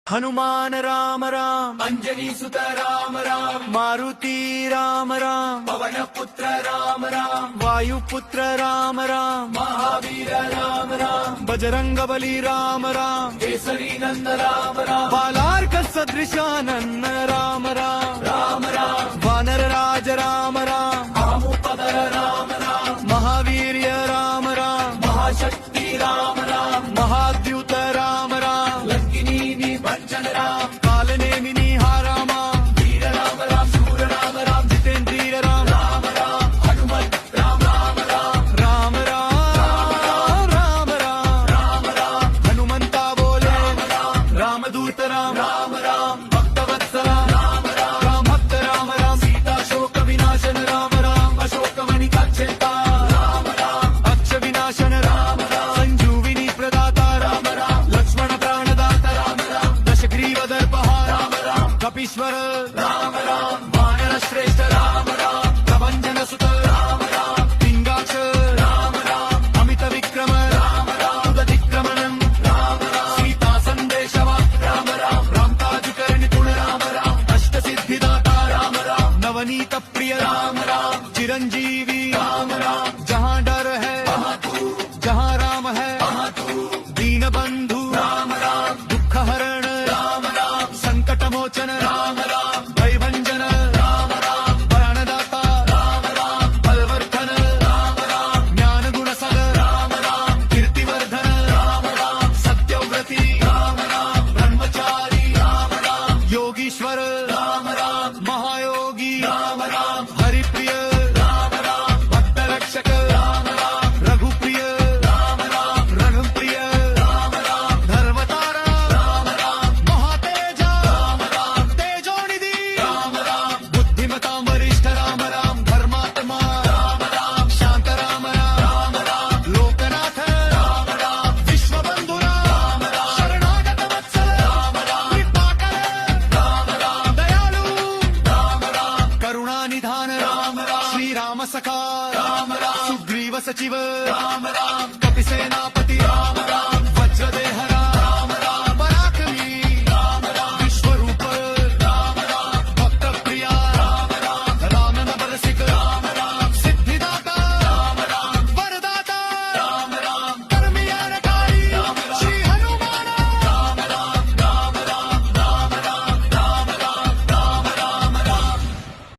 हनुमान राम राम अंजनी सुत राम राम मारुती राम राम पवन पुत्र राम राम वायुपुत्र राम राम महावीर राम राम बजरंग बली राम राम केसरी नंद राम राम बालार्क सदृशानन राम राम राम राम वानर राज राम राम भामुपदर राम राम महावीर्य राम राम महाशक्ति राम राम महाद्युत राम राम लंकिनी निभंजन राम कालनेमिनी हा रामा वीर राम राम शूर राम राम जितेंद्रिय राम राम राम हनुमत राम राम राम राम राम राम राम राम राम हनुमंता बोले रामदूत राम राम राम भक्तवत्सला राम राम राम भक्त राम राम सीता शोक विनाशन राम राम अशोकमणिका चिंता राम राम अक्ष विनाशन राम संजीविनी प्रदाता राम राम लक्ष्मण प्राणदाता राम राम दशग्रीव दर्पहार राम राम कपीश्वर राम राम वानर श्रेष्ठ राम राम प्रभंजन सुत राम राम पिंगाक्ष राम राम अमित विक्रम राम राम उदतिक्रमणं राम राम सीता संदेशवा राम राम रामताजुकरण गुण राम राम अष्ट सिद्धिदाता राम राम नवनीत प्रिय राम राम चिरंजीवी राम राम जहाँ डर है महातू जहाँ राम है महातू दीन बंधु राम राम दुख हरण राम राम संकट मोचन राम राम भयभंजन राम राम प्राणदाता राम राम बलवर्धन राम राम ज्ञान गुण सागर राम राम कीर्तिवर्धन राम राम सत्यव्रती राम राम ब्रह्मचारी राम राम योगीश्वर राम राम महायोगी राम राम हरिप्रिय राम राम भक्तरक्षक राम राम रघुप्रिय राम राम रणप्रिय राम राम धर्मतारा राम राम महातेजा राम राम तेजोनिधि राम राम बुद्धिमतां वरिष्ठ राम राम धर्मात्मा राम राम शांत राम राम राम राम लोकनाथ राम राम विश्वबंधुरा राम राम शरणागत वत्सल राम राम कृपाकर राम राम दयालु राम राम करुणानिधान राम राम श्री राम सखा राम राम सुग्रीव सचिव राम राम कपिसेनापति राम राम